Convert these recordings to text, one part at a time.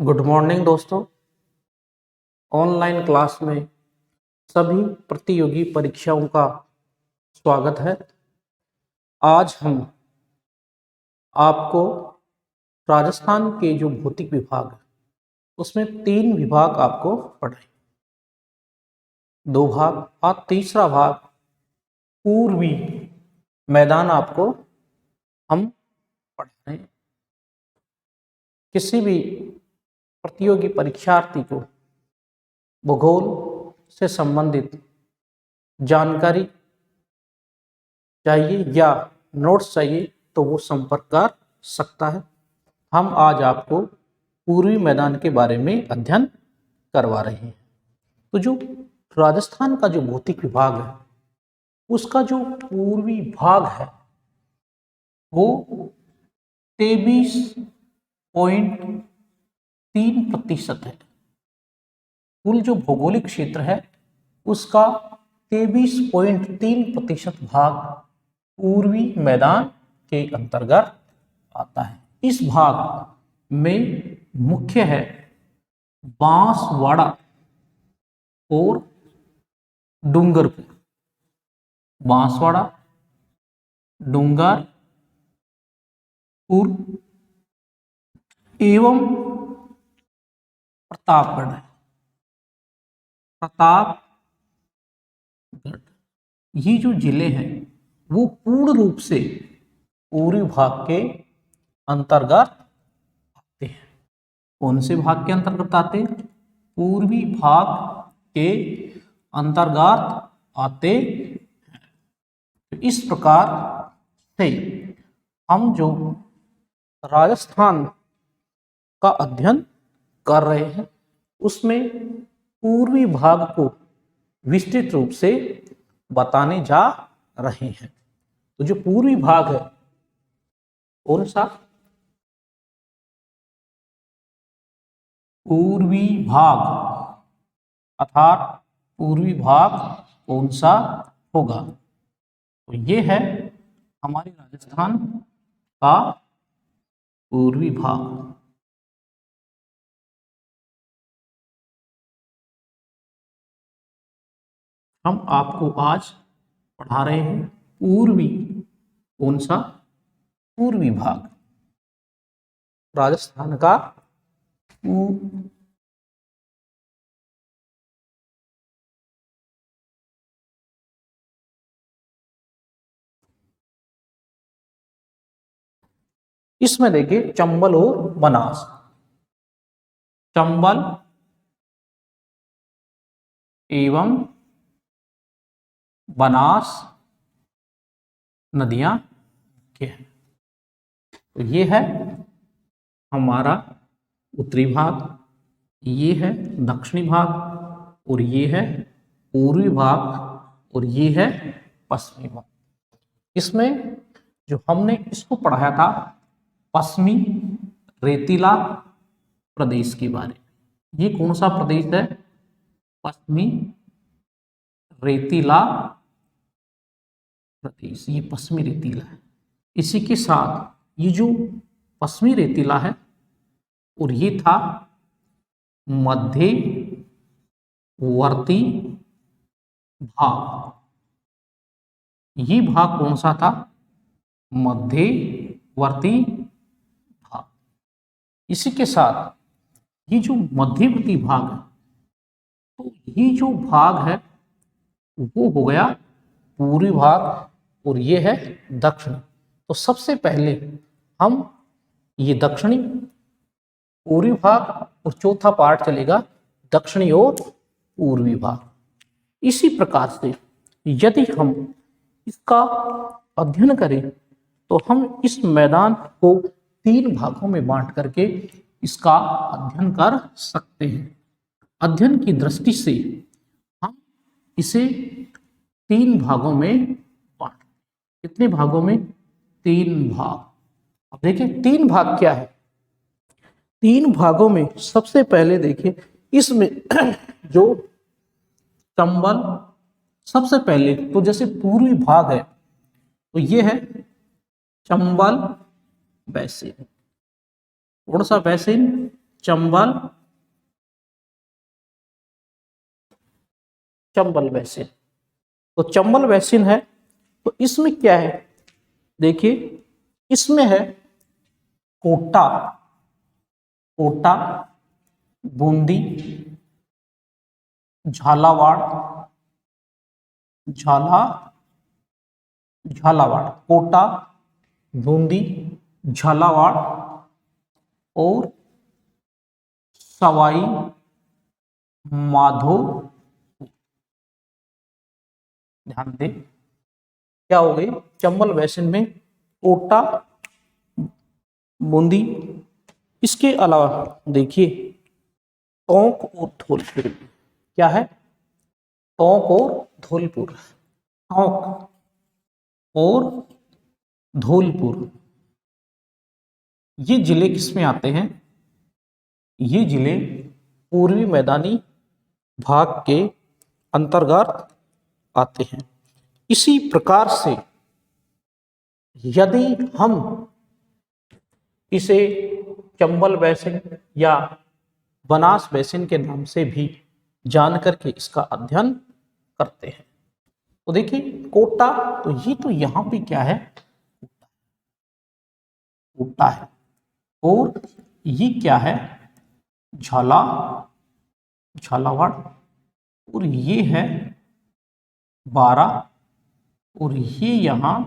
Good morning दोस्तों। Online class में सभी प्रतियोगी परीक्षाओं का स्वागत है। आज हम आपको राजस्थान के जो भौतिक विभाग है उसमें 3 विभाग आपको पढ़ाएंगे। 2 भाग। आज तीसरा भाग पूर्वी मैदान आपको हम पढ़ रहे हैं। किसी भी प्रतियोगी परीक्षार्थी को भूगोल से संबंधित जानकारी चाहिए या नोट्स चाहिए तो वो संपर्क कर सकता है। हम आज आपको पूर्वी मैदान के बारे में अध्ययन करवा रहे हैं। तो जो राजस्थान का जो भौतिक विभाग है उसका जो पूर्वी भाग है वो 23.3% है। कुल जो भौगोलिक क्षेत्र है उसका 23.3% भाग पूर्वी मैदान के अंतर्गत आता है। इस भाग में मुख्य है बांसवाड़ा और डूंगरपुर। बांसवाड़ा, डूंगरपुर एवं प्रतापगढ़। ये जो जिले हैं वो पूर्ण रूप से पूर्वी भाग के अंतर्गत आते हैं। कौन से भाग के अंतर्गत आते हैं? पूर्वी भाग के अंतर्गत आते हैं। तो इस प्रकार से हम जो राजस्थान का अध्ययन कर रहे हैं उसमें पूर्वी भाग को विस्तृत रूप से बताने जा रहे हैं। तो जो पूर्वी भाग है कौन सा? पूर्वी भाग अर्थात पूर्वी भाग कौन सा होगा? तो ये है हमारे राजस्थान का पूर्वी भाग। हम आपको आज पढ़ा रहे हैं पूर्वी कौन सा? पूर्वी भाग राजस्थान का इसमें देखिए चंबल और बनास। चंबल एवं बनास नदियां के हैं। तो ये है हमारा उत्तरी भाग, ये है दक्षिणी भाग और ये है पूर्वी भाग और ये है पश्चिमी भाग। इसमें जो हमने इसको पढ़ाया था पश्चिमी रेतीला प्रदेश के बारे में। ये कौन सा प्रदेश है? पश्चिमी रेतीला प्रदेश। ये पश्चिमी रेतीला है। इसी के साथ ये जो पश्चिमी रेतीला है और ये था मध्यवर्ती भाग। ये भाग कौन सा था? मध्यवर्ती भाग। इसी के साथ ये जो मध्यवर्ती भाग है तो ये जो भाग है वो हो गया पूर्वी भाग और ये है दक्षिण। तो सबसे पहले हम ये दक्षिणी पूर्वी भाग और चौथा पार्ट चलेगा दक्षिणी और पूर्वी भाग। इसी प्रकार से यदि हम इसका अध्ययन करें तो हम इस मैदान को 3 भागों में बांट करके इसका अध्ययन कर सकते हैं। अध्ययन की दृष्टि से हम इसे 3 भागों में बांट। कितने भागों में? 3 भाग। अब देखिए 3 भाग क्या है। 3 भागों में सबसे पहले देखिए इसमें जो चंबल सबसे पहले तो जैसे पूर्वी भाग है तो ये है चंबल बैसिन। कौन सा बैसिन? चंबल चंबल बेसिन। तो चंबल बेसिन है, तो इसमें क्या है, देखिए इसमें है कोटा, कोटा, बूंदी, झालावाड़, झालावाड़, कोटा, बूंदी, झालावाड़ और सवाई माधोपुर। ध्यान दें, क्या हो गई, चंबल बेसिन में कोटा, बूंदी, इसके अलावा देखिए टोंक और धौलपुर। क्या है, टोंक और धौलपुर, टोंक और धौलपुर, ये जिले किसमें आते हैं, ये जिले पूर्वी मैदानी भाग के अंतर्गत आते हैं। इसी प्रकार से यदि हम इसे चंबल बेसिन या बनास बेसिन के नाम से भी जान करके इसका अध्ययन करते हैं, तो देखिए कोटा, तो ये तो यहां पे क्या है, कोटा है, और ये क्या है, झालावाड़, और ये है बारा, और ये यहां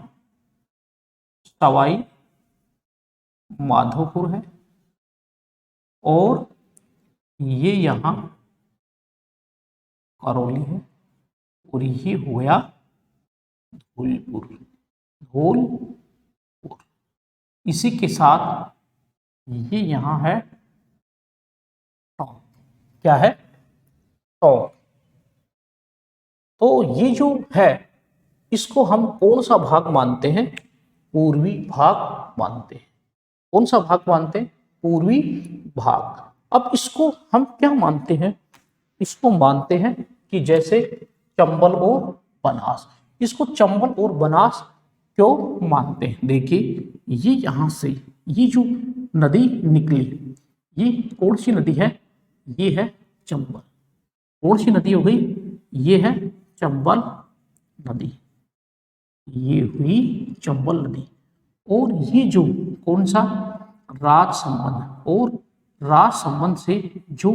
सवाई माधोपुर है, और ये यहां करौली है, और ये हो गया धौलपुर, धौलपुर। इसी के साथ ये यहां है टोंक। क्या है, टोंक। तो ये जो है, इसको हम कौन सा भाग मानते हैं, पूर्वी भाग मानते हैं। कौन सा भाग मानते हैं, पूर्वी भाग। अब इसको हम क्या मानते हैं, इसको मानते हैं कि जैसे चंबल और बनास, इसको चंबल और बनास क्यों मानते हैं, देखिए ये यहां से ये जो नदी निकली, ये कौन सी नदी है, ये है चंबल। कौन सी नदी हो गई, ये है चंबल नदी, ये हुई चंबल नदी। और ये जो कौन सा, राज संबंध, और राज संबंध से जो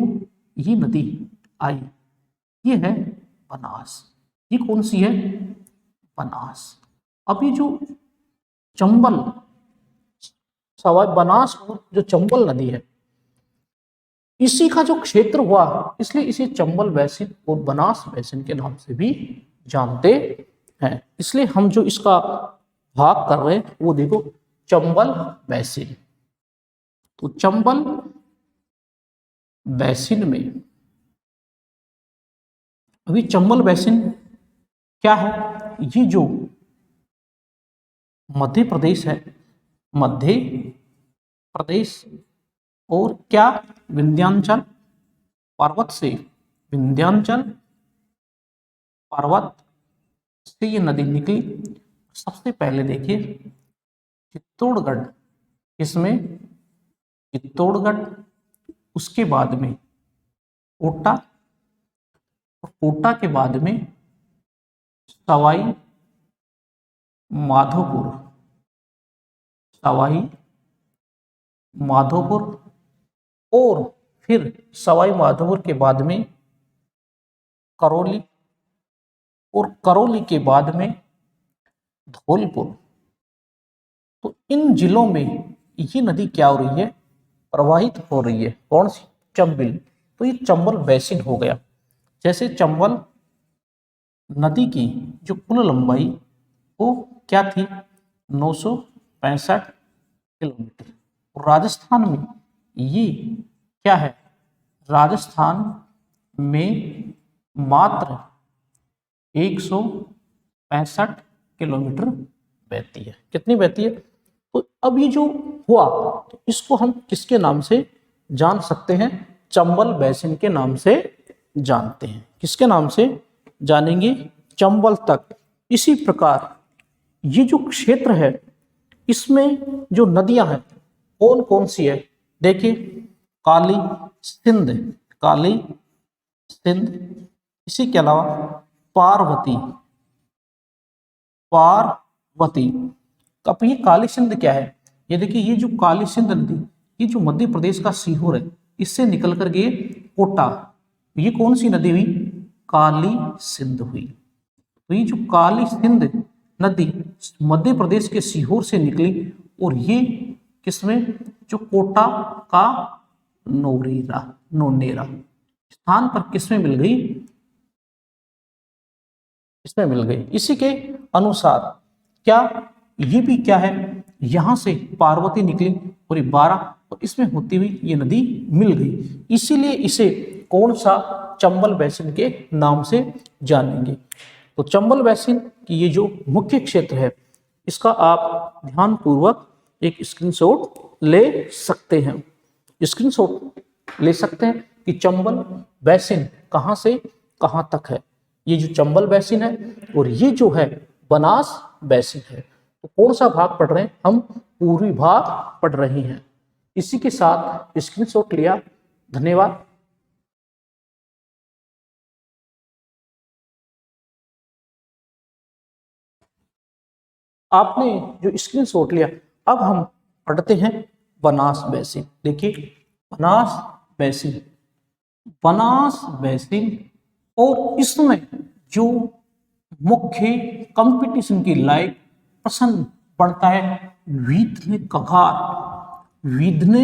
ये नदी आई, ये है बनास। ये कौन सी है, बनास। अब ये जो चंबल, सवाई बनास और जो चंबल नदी है, इसी का जो क्षेत्र हुआ, इसलिए इसे चंबल बेसिन और बनास बेसिन के नाम से भी जानते हैं। इसलिए हम जो इसका भाग कर रहे हैं वो देखो चंबल बेसिन। तो चंबल बेसिन में, अभी चंबल बेसिन क्या है, ये जो मध्य प्रदेश है, मध्य प्रदेश और क्या, विंध्याचल पर्वत से, विंध्याचल पर्वत से ये नदी निकली। सबसे पहले देखिए चित्तौड़गढ़, इसमें चित्तौड़गढ़, उसके बाद में कोटा, और कोटा के बाद में सवाई माधोपुर, सवाई माधोपुर, और फिर सवाई माधोपुर के बाद में करौली, और करौली के बाद में धौलपुर। तो इन जिलों में ये नदी क्या हो रही है, प्रवाहित हो रही है, कौन सी, चंबल। तो ये चंबल बेसिन हो गया। जैसे चंबल नदी की जो कुल लंबाई वो क्या थी, 965 किलोमीटर। और राजस्थान में ये क्या है, राजस्थान में मात्र 165 किलोमीटर बहती है। कितनी बहती है, तो अब ये जो हुआ, तो इसको हम किसके नाम से जान सकते हैं, चंबल बेसिन के नाम से जानते हैं। किसके नाम से जानेंगे, चंबल तक। इसी प्रकार ये जो क्षेत्र है, इसमें जो नदियां हैं कौन कौन सी है, देखिए काली सिंध, काली सिंध। इसी के अलावा पार्वती, पार्वती। अब ये काली सिंध क्या है? ये देखिए, ये जो काली सिंध नदी, ये जो मध्य प्रदेश का सीहोर है, इससे निकल कर गए कोटा, ये कौन सी नदी हुई? काली सिंध हुई। तो ये जो काली सिंध नदी मध्य प्रदेश के सीहोर से निकली और ये किसमें? जो कोटा का नोनेरा स्थान पर किसमें मिल गई? इसमें मिल गई। इसी के अनुसार क्या ये भी क्या है? यहां से पार्वती निकली और ये 12 और इसमें होती हुई ये नदी मिल गई, इसीलिए इसे कौन सा? चंबल बैसिन के नाम से जानेंगे। तो चंबल बैसिन की ये जो मुख्य क्षेत्र है, इसका आप ध्यानपूर्वक एक स्क्रीनशॉट ले सकते हैं। स्क्रीनशॉट ले सकते हैं कि चंबल बैसिन कहां से कहां तक है। ये जो चंबल बैसिन है और ये जो है बनास बैसिन है। तो कौन सा भाग पढ़ रहे हैं हम? पूर्वी भाग पढ़ रहे हैं। इसी के साथ स्क्रीनशॉट लिया। धन्यवाद। आपने जो स्क्रीनशॉट लिया, अब हम पढ़ते हैं बनास बैसिन। देखिए, बनास बैसिन, बनास बैसिन, और इसमें जो मुख्य कंपटीशन की लायक प्रश्न पड़ता है विध्न कगार, विध्न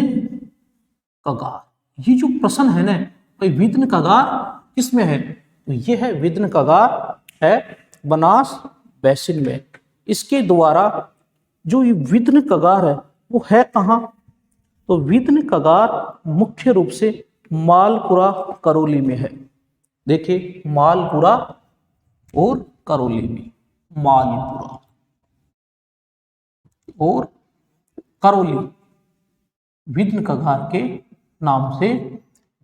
कगार। ये जो प्रश्न है ना, भाई विध्न कगार किसमें है? तो ये है विध्न कगार है बनास बैसिन में। इसके द्वारा जो ये विध्न कगार है वो है कहाँ? तो विध्न कगार मुख्य रूप से मालपुरा करौली में है। देखिए, मालपुरा और करौली में, मालपुरा और करौली विध्न कगार के नाम से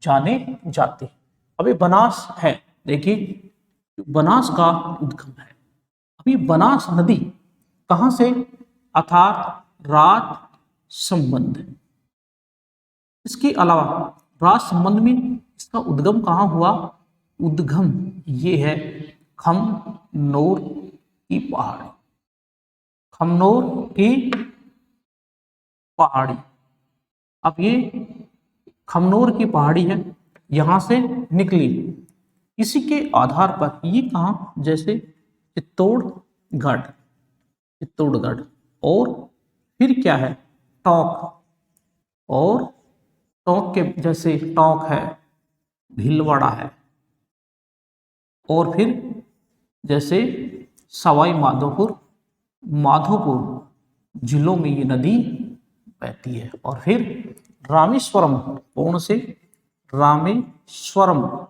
जाने जाते हैं। अभी बनास है, देखिए बनास का उद्गम है। अभी बनास नदी कहां से? अर्थात राज संबंध। इसके अलावा राज संबंध में इसका उद्गम कहां हुआ? उद्गम ये है खमनोर की पहाड़ी, खमनोर की पहाड़ी। अब ये खमनोर की पहाड़ी है, यहां से निकली। इसी के आधार पर ये कहाँ? जैसे चित्तौड़गढ़, चित्तौड़गढ़, और फिर क्या है? टोंक, और टोंक के जैसे टोंक है, भीलवाड़ा है, और फिर जैसे सवाई माधोपुर, माधोपुर जिलों में ये नदी बहती है। और फिर रामेश्वरम, कौन से? रामेश्वरम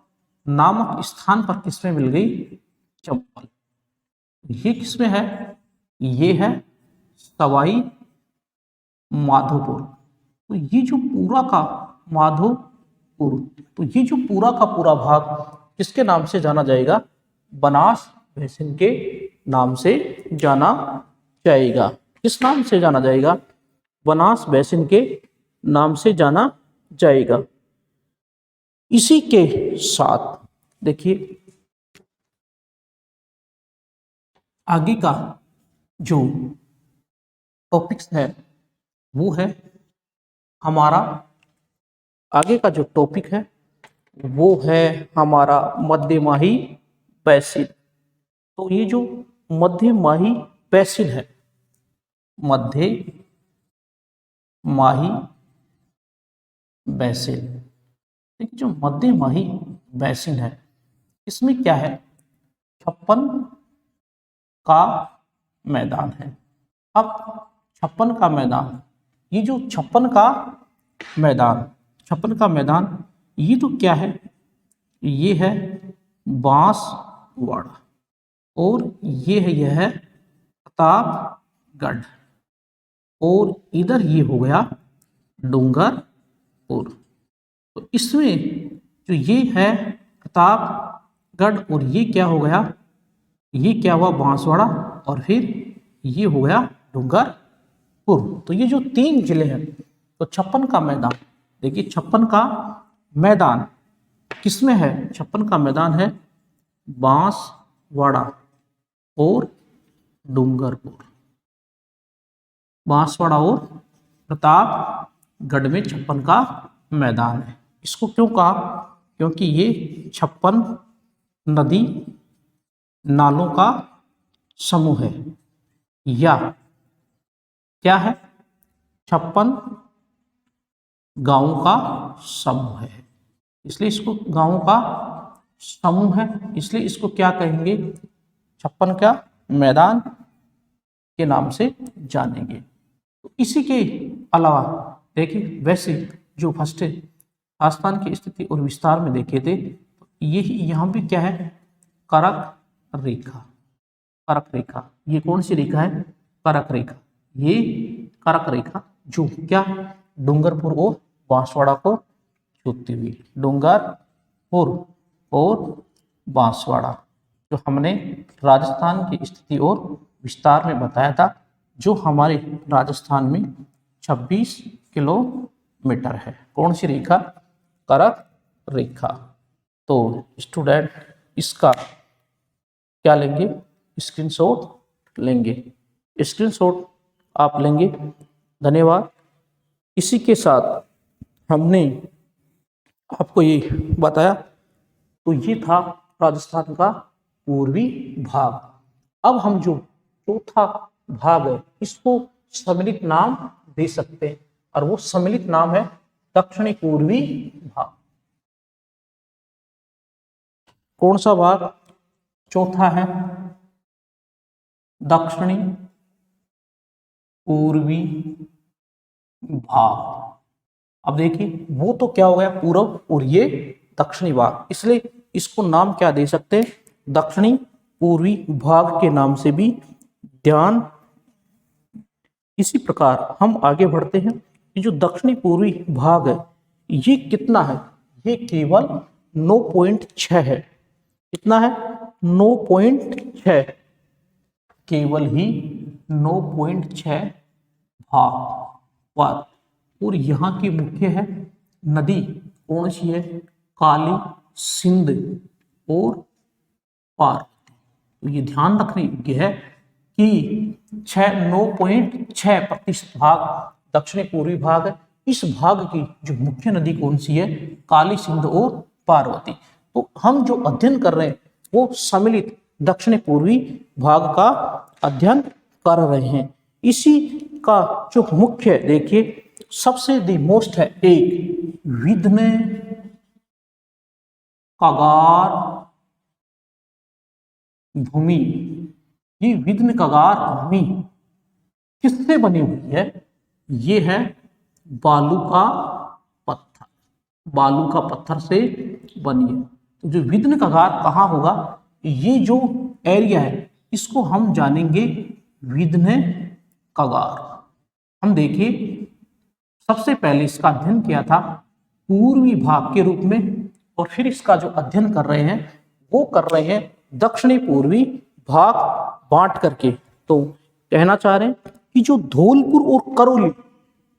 नामक स्थान पर किसमें मिल गई? चंबल। ये किसमें है? ये है सवाई माधोपुर। तो ये जो पूरा का माधोपुर, तो ये जो पूरा का पूरा भाग किसके नाम से जाना जाएगा? बनास बैसिन के नाम से जाना जाएगा। किस नाम से जाना जाएगा? बनास बैसिन के नाम से जाना जाएगा। इसी के साथ देखिए, आगे का जो टॉपिक्स है वो है हमारा, आगे का जो टॉपिक है वो है हमारा मध्यमाही बैसिन। तो ये जो मध्यमाही बैसिन है, मध्यमाही बैसिन, देखिए जो मध्यमाही बैसिन है इसमें क्या है? 56 का मैदान है। अब 56 का मैदान, ये जो 56 का मैदान, 56 का मैदान, ये तो क्या है? ये है बांसवाड़ा, और ये है, यह है प्रतापगढ़, और इधर ये हो गया डूंगरपुर। तो इसमें जो ये है प्रतापगढ़, और ये क्या हो गया? ये क्या हुआ? बांसवाड़ा, और फिर ये हो गया डूंगरपुर। तो ये जो 3 जिले हैं, तो 56 का मैदान, देखिए 56 का मैदान किसमें है? 56 का मैदान है बांसवाड़ा और डूंगरपुर। बांसवाड़ा और प्रतापगढ़ में 56 का मैदान है। इसको क्यों कहा? क्योंकि ये 56 नदी नालों का समूह है, या क्या है? 56 गांवों का समूह है, इसलिए इसको गांवों का समूह है, इसलिए इसको क्या कहेंगे? 56 का मैदान के नाम से जानेंगे। तो इसी के अलावा देखिए, वैसे जो फर्स्ट आस्थान की स्थिति और विस्तार में देखे थे, तो यही यहाँ भी क्या है? करक रेखा। करक रेखा, ये कौन सी रेखा है? करक रेखा। ये करक रेखा जो क्या? डूंगरपुर और बांसवाड़ा को छूती हुई। डूंगरपुर और बांसवाड़ा जो हमने राजस्थान की स्थिति और विस्तार में बताया था, जो हमारे राजस्थान में 26 किलोमीटर है। कौन सी रेखा? करक रेखा। तो स्टूडेंट इसका क्या लेंगे? स्क्रीनशॉट लेंगे। स्क्रीनशॉट आप लेंगे। धन्यवाद। इसी के साथ हमने आपको ये बताया, तो ये था राजस्थान का पूर्वी भाग। अब हम जो चौथा भाग है, इसको सम्मिलित नाम दे सकते हैं, और वो सम्मिलित नाम है दक्षिणी पूर्वी भाग। कौन सा भाग चौथा है? दक्षिणी पूर्वी भाग। अब देखिए, वो तो क्या हो गया? पूर्व, और ये दक्षिणी भाग, इसलिए इसको नाम क्या दे सकते हैं? दक्षिणी पूर्वी भाग के नाम से भी ध्यान। इसी प्रकार हम आगे बढ़ते हैं कि जो दक्षिणी पूर्वी भाग है, ये कितना है? ये केवल 9.6 है। कितना है? 9.6, केवल ही 9.6 भाग पर। और यहाँ की मुख्य है नदी कौन सी है? काली, सिंध और पार्वती। तो ये ध्यान रखने योग्य है कि 9.6% भाग दक्षिणी पूर्वी भाग है। इस भाग की जो मुख्य नदी कौन सी है? काली, सिंध और पार्वती। तो हम जो अध्ययन कर रहे हैं वो सम्मिलित दक्षिणी पूर्वी भाग का अध्ययन कर रहे हैं। इसी का जो मुख्य देखिए, सबसे दी मोस्ट है एक विध्न कगार भूमि। ये विध्न कगार भूमि किससे बनी हुई है? ये है बालू का पत्थर। बालू का पत्थर से बनी है। तो जो विध्न कगार कहाँ होगा? ये जो एरिया है, इसको हम जानेंगे विध्न कगार। हम देखिए, सबसे पहले इसका अध्ययन किया था पूर्वी भाग के रूप में, और फिर इसका जो अध्ययन कर रहे हैं वो कर रहे हैं दक्षिणी पूर्वी भाग बांट करके। तो कहना चाह रहे हैं कि जो धौलपुर और करौली,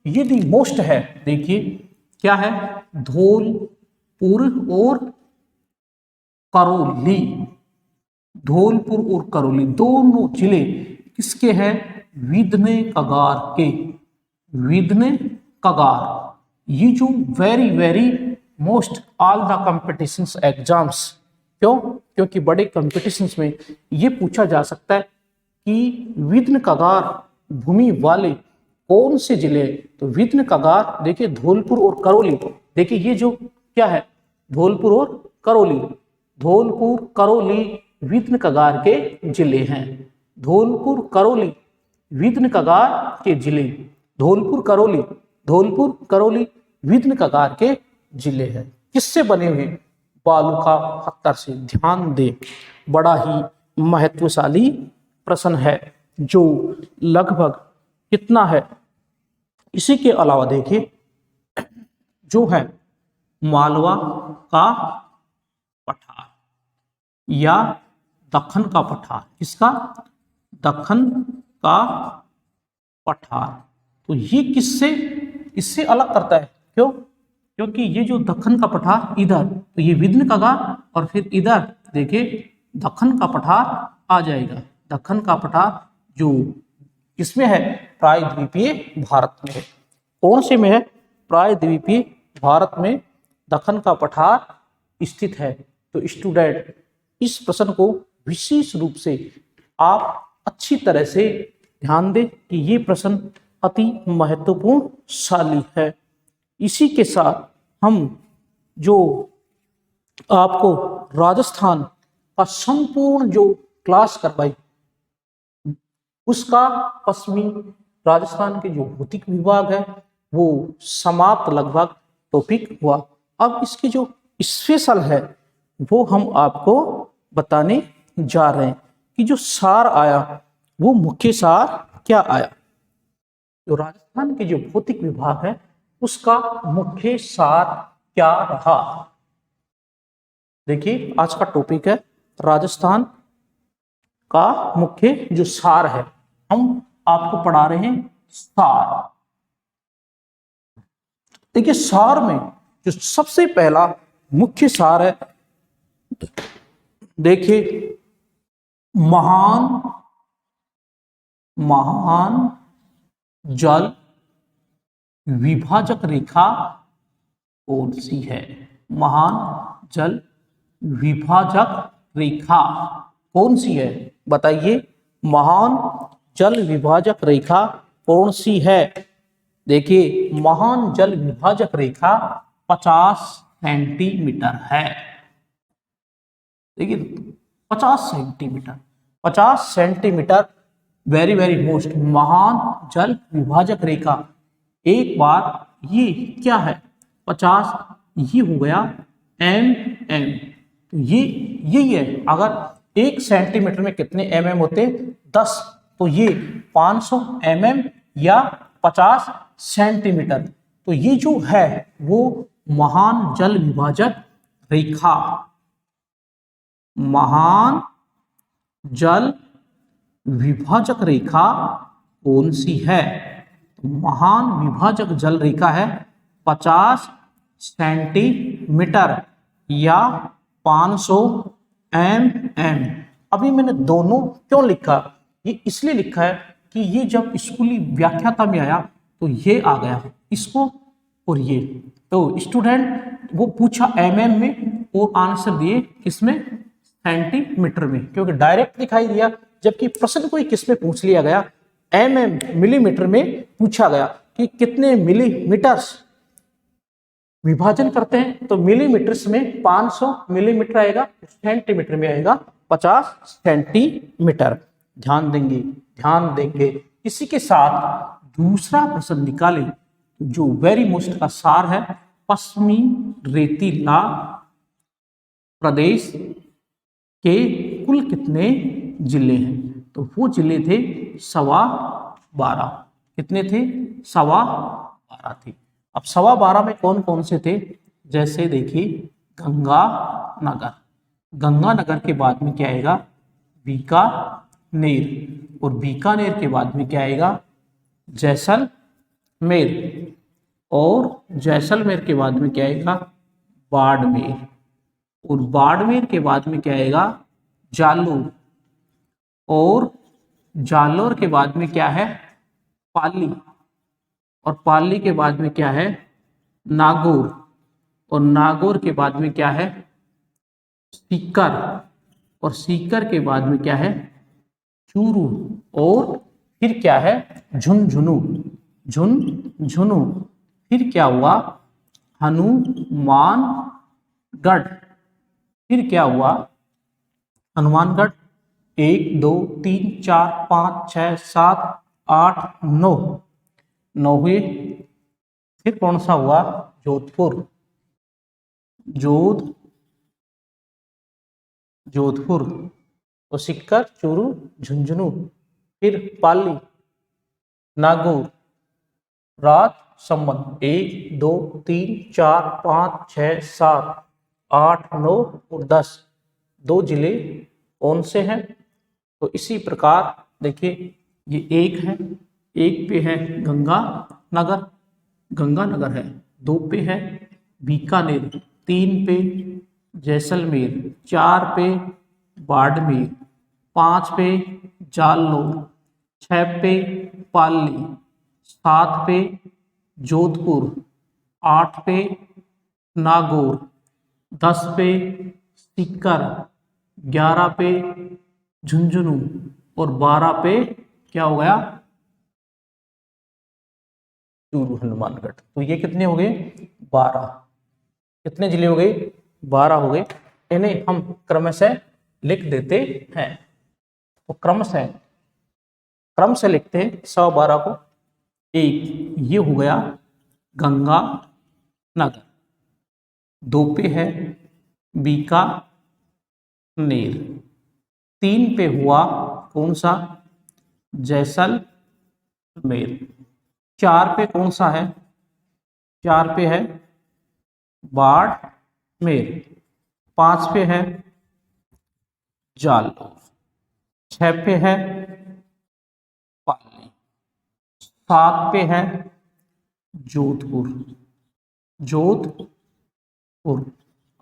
ये दी मोस्ट है। देखिए क्या है? धौलपुर और करौली। धौलपुर और करौली दोनों जिले किसके हैं? विध्न कगार के। विध्न कगार। ये जो very very most all the competitions exams, क्यों? क्योंकि बड़े कॉम्पिटिशन्स में ये पूछा जा सकता है कि विध्न कगार भूमि वाले कौन से जिले? तो विध्न कगार देखिए, धौलपुर और करौली। देखिए ये जो क्या है? धौलपुर और करौली। धौलपुर करौली विध्न कगार के जिले हैं। धौलपुर करौली विध्न कगार के जिले। धौलपुर करौली, धौलपुर करौली विध्न कगार के जिले हैं। किससे बने हुए? बालू का पत्थर से। ध्यान दें, बड़ा ही महत्वशाली प्रश्न है, जो लगभग कितना है? इसी के अलावा देखिए, जो है मालवा का पठार या दक्कन का पठार। किसका? दक्कन का पठार। तो ये किससे, इससे अलग करता है? क्यों? क्योंकि ये जो दक्कन का पठार इधर, तो ये विंध्य का गा, और फिर इधर देखिए दक्कन का पठार आ जाएगा। दक्कन का पठार जो किसमें है, प्रायद्वीपीय भारत में है। कौन से में है, प्रायद्वीपीय भारत में दक्कन का पठार स्थित है। तो स्टूडेंट इस प्रश्न को विशेष रूप से आप अच्छी तरह से ध्यान दें कि ये प्रश्न अति महत्वपूर्ण शाली है। इसी के साथ हम जो आपको राजस्थान का संपूर्ण जो क्लास करवाई, उसका पश्चिमी राजस्थान के जो भौतिक विभाग है वो समाप्त लगभग टॉपिक हुआ। अब इसकी जो स्पेशल है वो हम आपको बताने जा रहे हैं कि जो सार आया वो मुख्य सार क्या आया। जो राजस्थान के जो भौतिक विभाग है उसका मुख्य सार क्या रहा। देखिए आज का टॉपिक है राजस्थान का मुख्य जो सार है, हम आपको पढ़ा रहे हैं सार। देखिए सार में जो सबसे पहला मुख्य सार है, देखिए महान जल विभाजक रेखा कौन सी है। महान जल विभाजक रेखा कौन सी है, बताइए। महान जल विभाजक रेखा कौन सी है। देखिए महान जल विभाजक रेखा 50 सेंटीमीटर है। देखिए 50 centimetre, 50 centimetre very very most महान जल विभाजक रेखा। एक बार ये क्या है 50, ये हो गया mm। तो ये यही है, अगर 1 सेंटीमीटर में कितने mm होते, 10, तो ये 500 mm या 50 सेंटीमीटर। तो ये जो है वो महान जल विभाजक रेखा, महान जल विभाजक रेखा कौन सी है। महान विभाजक जल रेखा है 50 सेंटीमीटर या 500 mm। अभी मैंने दोनों क्यों लिखा, ये इसलिए लिखा है कि ये जब स्कूली व्याख्याता में आया तो ये आ गया इसको और ये, तो स्टूडेंट वो पूछा mm में और आंसर दिए किसमें, सेंटीमीटर में, क्योंकि डायरेक्ट दिखाई दिया। जबकि प्रश्न कोई किस में पूछ लिया गया, mm मिलीमीटर में पूछा गया कि कितने मिलीमीटर्स विभाजन करते हैं, तो मिलीमीटर्स में 500 मिलीमीटर आएगा, सेंटीमीटर में आएगा 50 सेंटीमीटर। ध्यान देंगे। इसी के साथ दूसरा प्रश्न निकाले जो वेरी मोस्ट का सार है, पश्चिमी रेतीला प्रदेश के कुल कितने जिले हैं। तो वो जिले थे 12.25। कितने थे, 12.25 थे। अब 12.25 में कौन कौन से थे, जैसे देखिए गंगानगर के बाद में क्या आएगा, बीकानेर, और बीकानेर के बाद में क्या आएगा, जैसलमेर, और जैसलमेर के बाद में क्या आएगा, बाड़मेर, और बाड़मेर के बाद में क्या आएगा, जालोर, और जालोर के बाद में क्या है, पाली, और पाली के बाद में क्या है, नागौर, और नागौर के बाद में क्या है, सीकर, और सीकर के बाद में क्या है, चूरू, और फिर क्या है, झुंझुनू, फिर क्या हुआ, हनुमानगढ़, फिर क्या हुआ, हनुमानगढ़। 1 2 3 4 5 6 7 8 9 9 हुए। फिर कौन सा हुआ, जोधपुर, जोधपुर, तो सीकर, चूरू, झुंझुनू, फिर पाली, नागौर, राजसमंद। 1 2 3 4 5 6 7 8 9 और 10, 2 जिले कौन से हैं। तो इसी प्रकार देखिए ये एक है, एक पे है गंगानगर है, 2 पे है बीकानेर, 3 पे जैसलमेर, 4 पे बाड़मेर, 5 पे जालौर, 6 पे पाली, 7 पे जोधपुर, 8 पे नागौर, 10 पे सीकर, 11 पे झुंझुनू और 12 पे क्या हो गया, चूरू हनुमानगढ़। तो ये कितने हो गए, 12। कितने जिले हो गए, 12 हो गए। इन्हें हम क्रमशः लिख देते हैं। तो क्रम से लिखते हैं 112 को। एक ये हो गया गंगानगर, 2 पे है बीकानेर, 3 पे हुआ कौन सा, जैसलमेर, 4 पे कौन सा है, 4 पे है बाड़मेर, 5 पे है जालौर, 6 पे है पाली, 7 पे है जोधपुर,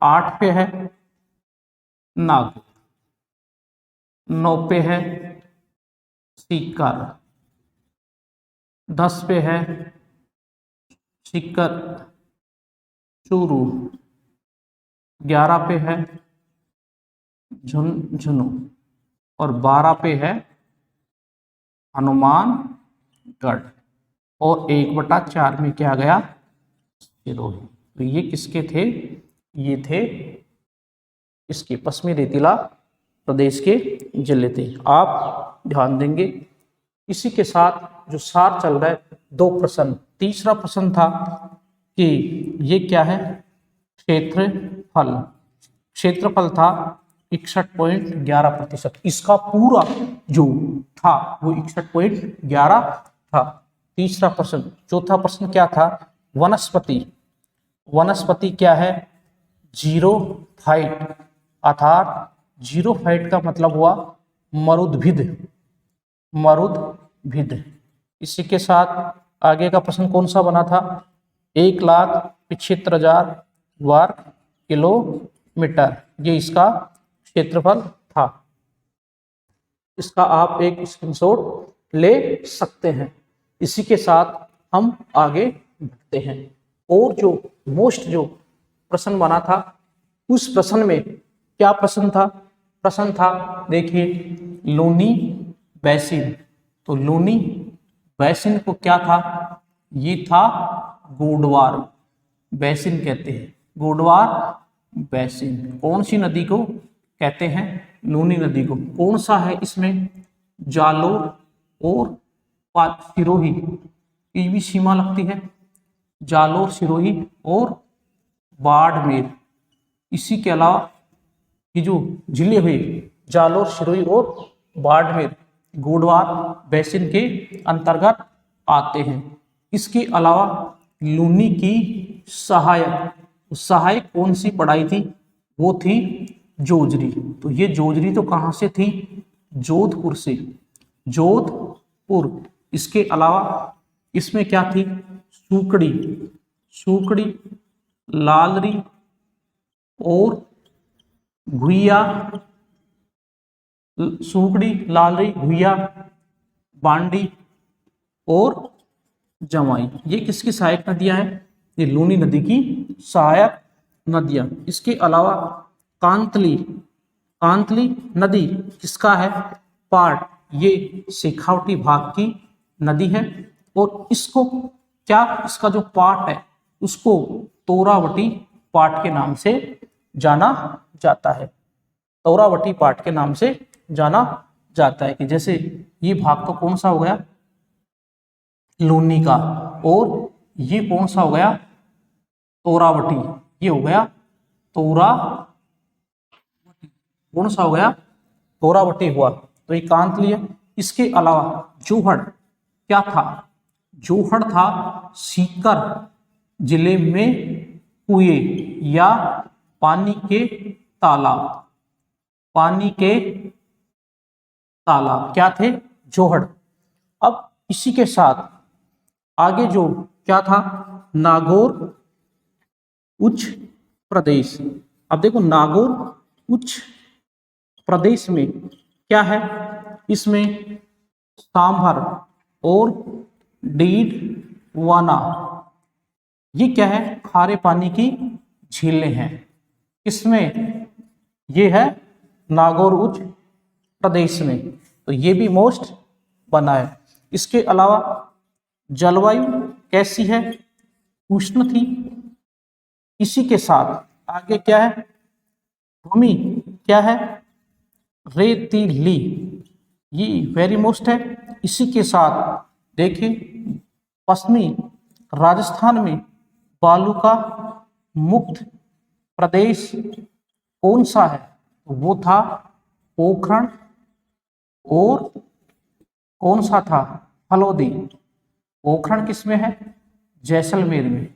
8 पे है नागौर, 9 पे है सीकर, 10 पे है सीकर चूरू, 11 पे है झुंझुनू और 12 पे है हनुमानगढ़ और 1/4 में क्या गया, सिरोही। तो ये किसके थे, ये थे इसके पश्चिमी रेतीला प्रदेश के जिले थे। आप ध्यान देंगे। इसी के साथ जो सार चल रहा है, 2 प्रश्न। तीसरा प्रश्न था कि ये क्या है, क्षेत्रफल। क्षेत्रफल था 61.11%। इसका पूरा जो था वो 61.11 था। तीसरा प्रश्न। चौथा प्रश्न क्या था, वनस्पति। वनस्पति क्या है, जीरोफाइट, अर्थात जीरोफाइट का मतलब हुआ मरुद्भिद, मरुद्भिद। इसी के साथ आगे का प्रश्न कौन सा बना था, 1,75,000 वर्ग किलोमीटर, ये इसका क्षेत्रफल था। इसका आप एक स्क्रीनशॉट ले सकते हैं। इसी के साथ हम आगे बढ़ते हैं। और जो मोस्ट जो प्रश्न बना था, उस प्रश्न में क्या प्रश्न था, प्रश्न था देखिए, लूनी बेसिन। तो लूनी बेसिन को क्या था, ये था गोडवार बेसिन कहते हैं। गोडवार बेसिन कौन सी नदी को कहते हैं, लूनी नदी को। कौन सा है इसमें, जालोर और सिरोही की भी सीमा लगती है, जालोर, सिरोही और बाड़मेर। इसी के अलावा ये जो जिले हुए जालोर, सिरोही और बाड़मेर गोडवार बेसिन के अंतर्गत आते हैं। इसके अलावा लूनी की सहायक कौन सी पढ़ाई थी, वो थी जोजरी। तो ये जोजरी तो कहाँ से थी, जोधपुर से, जोधपुर। इसके अलावा इसमें क्या थी, सूकड़ी, लालरी और घुइया, सूकड़ी, लालरी, घुइया, बांडी और जमाई। ये किसकी सहायक नदियां हैं, ये लूनी नदी की सहायक नदियां। इसके अलावा कांतली नदी किसका है, पार्ट, ये शेखावटी भाग की नदी है। और इसको क्या, इसका जो पार्ट है उसको तोरावटी पाट के नाम से जाना जाता है। तोरावटी पाट के नाम से जाना जाता है। कि जैसे ये भाग तो कौन सा हो गया, लूनी का, और ये कौन सा हो गया, तोरावटी। ये हो गया तोरावटी, कौन सा हो गया, तोरावटी हुआ। तो ये कांतली है। इसके अलावा जोहड़ क्या था, जोहड़ था सीकर जिले में कुएं या पानी के तालाब क्या थे, जोहड़। अब इसी के साथ आगे जो क्या था, नागौर उच्च प्रदेश। अब देखो नागौर उच्च प्रदेश में क्या है, इसमें सांभर और डीडवाना, ये क्या है, खारे पानी की झीलें हैं। इसमें ये है नागौर उच्च प्रदेश में, तो ये भी मोस्ट बना है। इसके अलावा जलवायु कैसी है, उष्ण थी। इसी के साथ आगे क्या है, भूमि क्या है, रेतीली, ये वेरी मोस्ट है। इसी के साथ देखिए पश्चिमी राजस्थान में बालू का मुक्त प्रदेश कौन सा है, वो था पोखरण, और कौन सा था, फलोदी। पोखरण किस में है, जैसलमेर में।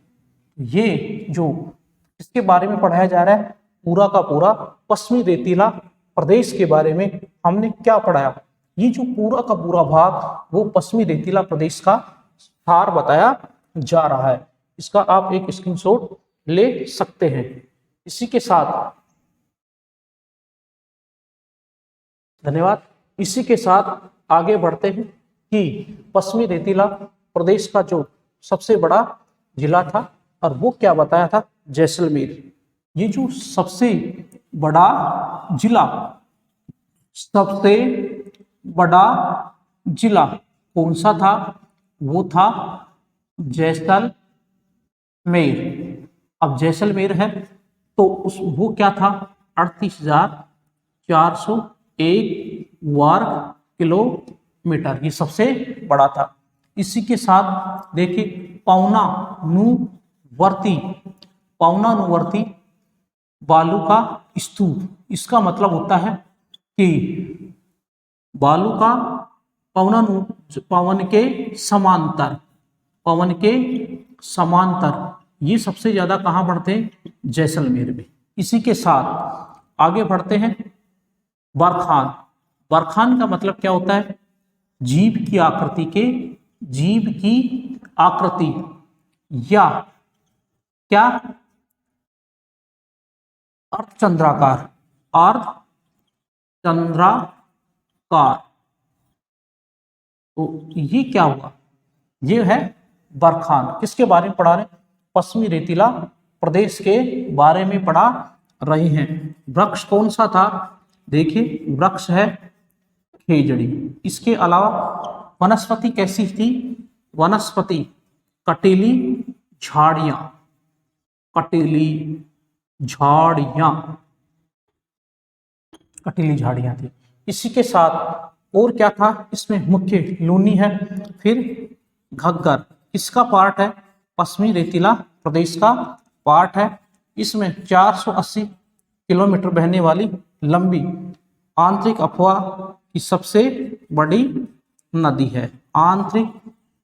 ये जो इसके बारे में पढ़ाया जा रहा है पूरा का पूरा पश्चिमी रेतीला प्रदेश के बारे में हमने क्या पढ़ाया, ये जो पूरा का पूरा भाग वो पश्चिमी रेतीला प्रदेश का सार बताया जा रहा है। इसका आप एक स्क्रीनशॉट ले सकते हैं। इसी के साथ धन्यवाद। इसी के साथ आगे बढ़ते हैं कि पश्चिमी रेतीला प्रदेश का जो सबसे बड़ा जिला था, और वो क्या बताया था, जैसलमेर। ये जो सबसे बड़ा जिला, सबसे बड़ा जिला कौन सा था, वो था जैसलमेर। अब जैसलमेर है तो उस वो क्या था, 38,401 वर्ग किलोमीटर, ये सबसे बड़ा था। इसी के साथ देखिए पवनानुवर्ती बालू का स्तूप, इसका मतलब होता है कि बालू का पवन के समांतर, ये सबसे ज्यादा कहाँ बढ़ते हैं, जैसलमेर में। इसी के साथ आगे बढ़ते हैं, बरखान। बरखान का मतलब क्या होता है, जीव की आकृति या क्या, अर्धचंद्राकार, तो ये क्या हुआ, ये है बरखान। किसके बारे में पढ़ा रहे, पश्चिमी रेतीला प्रदेश के बारे में पढ़ा रहे हैं। वृक्ष कौन सा था, देखिए वृक्ष है खेजड़ी। इसके अलावा वनस्पति कैसी थी, वनस्पति कटीली झाड़ियां, कटीली झाड़ियां थी। इसी के साथ और क्या था, इसमें मुख्य लूनी है, फिर घग्गर किसका पार्ट है, पश्चिमी रेतीला प्रदेश का पार्ट है। इसमें 480 किलोमीटर बहने वाली लंबी आंतरिक अफवाह की सबसे बड़ी नदी है, आंतरिक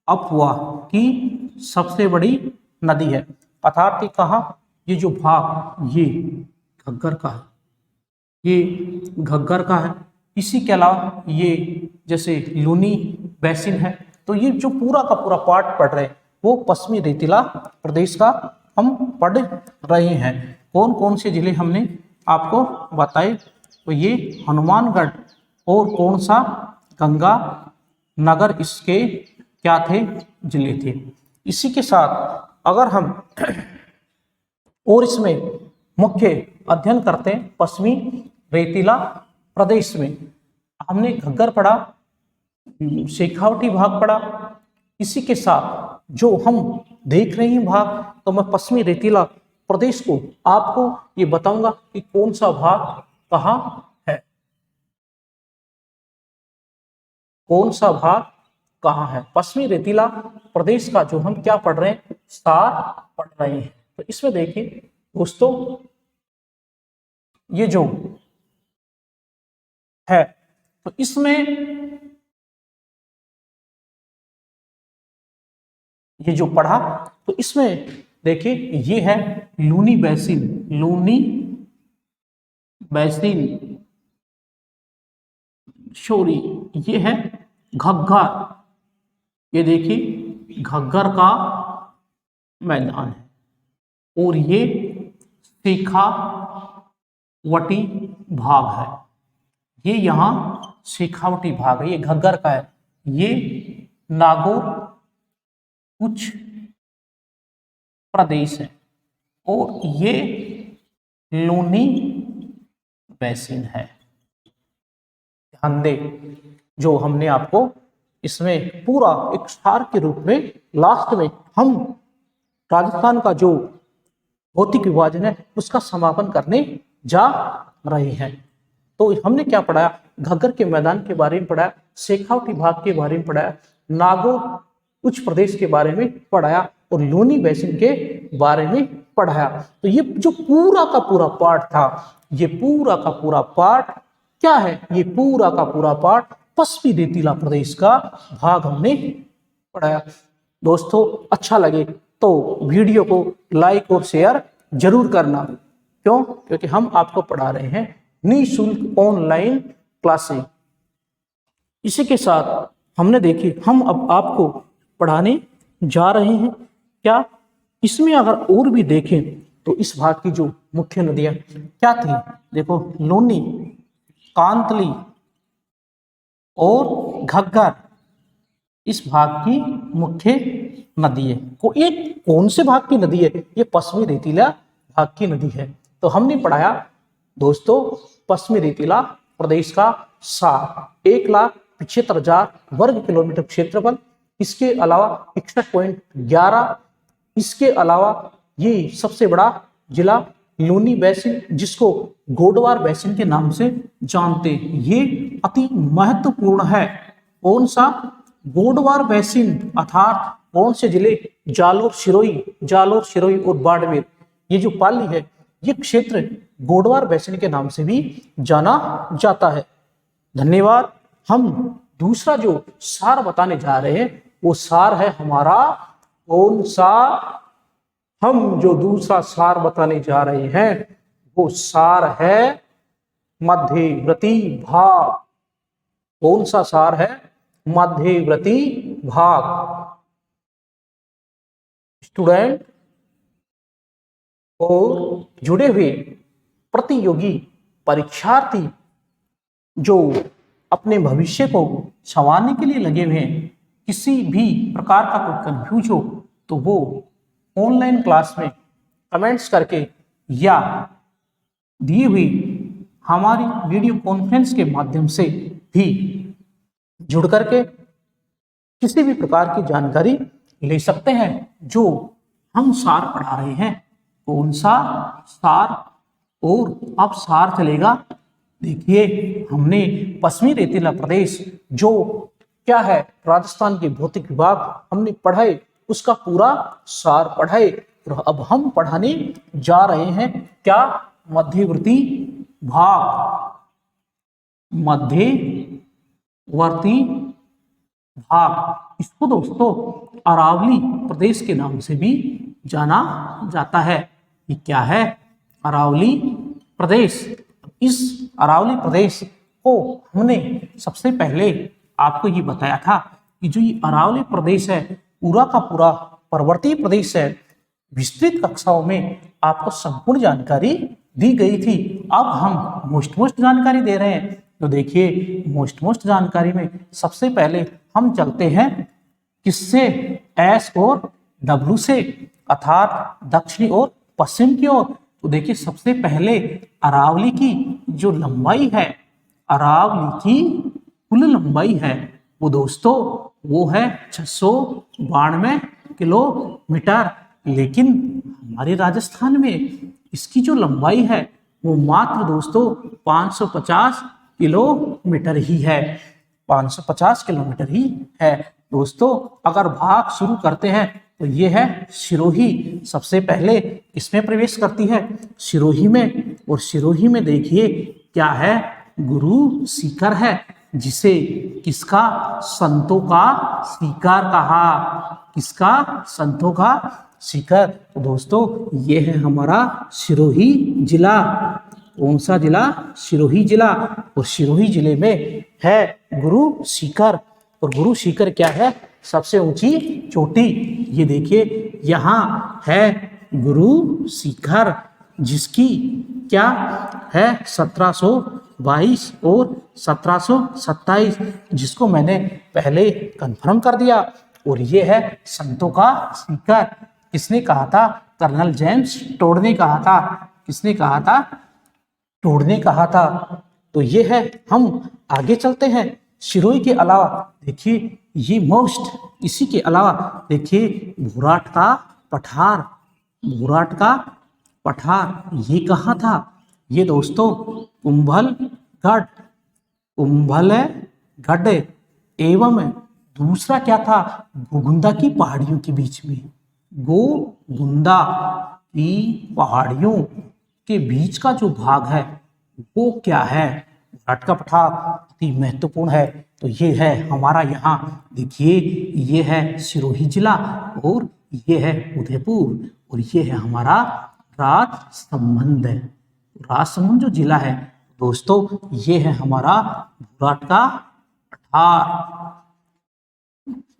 अफवाह की सबसे बड़ी नदी है। अर्थात कहा ये जो भाग ये घग्गर का है, ये घग्गर का है। इसी के अलावा ये जैसे लूनी बेसिन है, तो ये जो पूरा का पूरा पार्ट पढ़ रहे हैं वो पश्चिमी रेतीला प्रदेश का हम पढ़ रहे हैं। कौन कौन से जिले हमने आपको बताए, तो ये हनुमानगढ़ और कौन सा, गंगा नगर, इसके क्या थे, जिले थे। इसी के साथ अगर हम और इसमें मुख्य अध्ययन करते हैं पश्चिमी रेतीला प्रदेश में, हमने घग्गर पढ़ा, शेखावटी भाग पढ़ा। इसी के साथ जो हम देख रहे हैं भाग, तो मैं पश्चिमी रेतीला प्रदेश को आपको ये बताऊंगा कि कौन सा भाग कहाँ है, कौन सा भाग कहाँ है। पश्चिमी रेतीला प्रदेश का जो हम क्या पढ़ रहे हैं, सार पढ़ रहे हैं। तो इसमें देखिए दोस्तों, ये जो है तो इसमें ये जो पढ़ा, तो इसमें देखिए ये है लूनी बेसिन शोरी, ये है घग्गर, ये देखिए घग्गर का मैदान है, और ये शेखावटी भाग है। ये यहाँ शेखावटी भाग है, ये घग्गर का है। ये नागौर उच्च प्रदेश है और ये लूनी बेसिन है। ध्यान दे, जो हमने आपको इसमें पूरा एक सार के रूप में लास्ट में हम राजस्थान का जो भौतिक विभाजन है उसका समापन करने जा रहे हैं। तो हमने क्या पढ़ाया, घग्गर के मैदान के बारे में पढ़ाया, शेखावटी भाग के बारे में पढ़ाया, नागौर उच्च प्रदेश के बारे में पढ़ाया और लूनी बेसिन के बारे में पढ़ाया। तो ये जो पूरा का पूरा पाठ था, ये पूरा का पूरा पाठ क्या है, ये पूरा का पूरा पाठ पश्चिमी रेतीला प्रदेश का भाग हमने पढ़ाया। दोस्तों अच्छा लगे तो वीडियो को लाइक और शेयर जरूर करना। क्यों? क्योंकि हम आपको पढ़ा रहे हैं निःशुल्क ऑनलाइन क्लासें। इसी के साथ हमने देखी, हम अब आपको पढ़ाने जा रहे हैं क्या, इसमें अगर और भी देखें तो इस भाग की जो मुख्य नदियां क्या थी, देखो लूनी, कांतली और घग्गर इस भाग की मुख्य नदी है। एक कौन से भाग की नदी है, ये पश्चिमी रेतीला भाग की नदी है। तो हमने पढ़ाया दोस्तों पश्चिमी रेतीला प्रदेश का सार 1,75,000 वर्ग किलोमीटर क्षेत्रफल, इसके अलावा 61.11, इसके अलावा ये सबसे बड़ा जिला लूनी बेसिन, जिसको गोडवार बेसिन के नाम से जानते हैं, ये अति महत्वपूर्ण है। कौन सा? गोडवार बेसिन, अर्थात कौन से जिले, जालोर सिरोही और बाड़मेर, ये जो पाली है ये क्षेत्र गोडवार बेसिन के नाम से भी जाना जाता है। धन्यवाद। हम दूसरा जो सार बताने जा रहे हैं वो सार है हमारा, कौन सा? हम जो दूसरा सार बताने जा रहे हैं वो सार है मध्यवर्ती भाग। कौन सा सार है? मध्यवर्ती भाग। स्टूडेंट और जुड़े हुए प्रतियोगी परीक्षार्थी जो अपने भविष्य को संवारने के लिए लगे हुए हैं, किसी भी प्रकार का कोई कंफ्यूज हो तो वो ऑनलाइन क्लास में कमेंट्स करके या दी हुई हमारी वीडियो कॉन्फ्रेंस के माध्यम से भी जुड़ करके किसी भी प्रकार की जानकारी ले सकते हैं। जो हम सार पढ़ा रहे हैं, कौन सा सार? और अब सार चलेगा, देखिए हमने पश्चिमी रेतीला प्रदेश जो क्या है राजस्थान के भौतिक विभाग हमने पढ़ाए, उसका पूरा सार पढ़ाए। और अब हम पढ़ाने जा रहे हैं क्या? मध्यवर्ती भाग। मध्यवर्ती भाग, इसको दोस्तों अरावली प्रदेश के नाम से भी जाना जाता है। ये क्या है? अरावली प्रदेश। इस अरावली प्रदेश को हमने सबसे पहले आपको ये बताया था कि जो ये अरावली प्रदेश है पूरा का पूरा पर्वतीय प्रदेश है। विस्तृत कक्षाओं में आपको संपूर्ण जानकारी दी गई थी। अब हम मोस्ट जानकारी दे रहे हैं। तो देखिए मोस्ट जानकारी में सबसे पहले हम चलते हैं किससे? एस और डब्ल्यू से, अर्थात दक्षिणी और पश्चिम की ओर। तो देखिए सबसे पहले अरावली की जो लंबाई है, अरावली की कुल लंबाई है वो दोस्तों वो है 692 किलोमीटर। लेकिन हमारे राजस्थान में इसकी जो लंबाई है वो मात्र दोस्तों 550 किलोमीटर ही है। 550 किलोमीटर ही है दोस्तों। अगर भाग शुरू करते हैं तो ये है सिरोही। सबसे पहले इसमें प्रवेश करती है सिरोही में, और सिरोही में देखिए क्या है? गुरु शिखर है, जिसे किसका? संतों का शिखर कहा। किसका? संतों का शिखर। तो दोस्तों ये है हमारा सिरोही जिला। कौन सा जिला? सिरोही जिला। और सिरोही जिले में है गुरु शिखर। और गुरु शिखर क्या है? सबसे ऊंची चोटी। ये देखिए यहाँ है गुरु शिखर। जिसकी क्या है 1722 और 1727, जिसको मैंने पहले कंफर्म कर दिया। और ये है संतों का सीकर। किसने कहा था? कर्नल जेम्स टोड ने कहा था। किसने कहा था? टोड ने कहा था। तो ये है। हम आगे चलते हैं। सिरोही के अलावा देखिए ये मोस्ट, इसी के अलावा देखिए भोराट का पठार। भोराट का पठार ये कहाँ था? ये दोस्तों कुंभलगढ़, कुंभलगढ़ एवं दूसरा क्या था? गोगुंदा की पहाड़ियों के बीच में, गोगुंदा की पहाड़ियों के बीच का जो भाग है वो क्या है? भोराट का पठार अति महत्वपूर्ण है। तो ये है हमारा यहाँ देखिए, ये है सिरोही जिला और ये है उदयपुर और ये है हमारा राजसमंद। राजसमंद जो जिला है दोस्तों, ये है हमारा भोराट का पठार।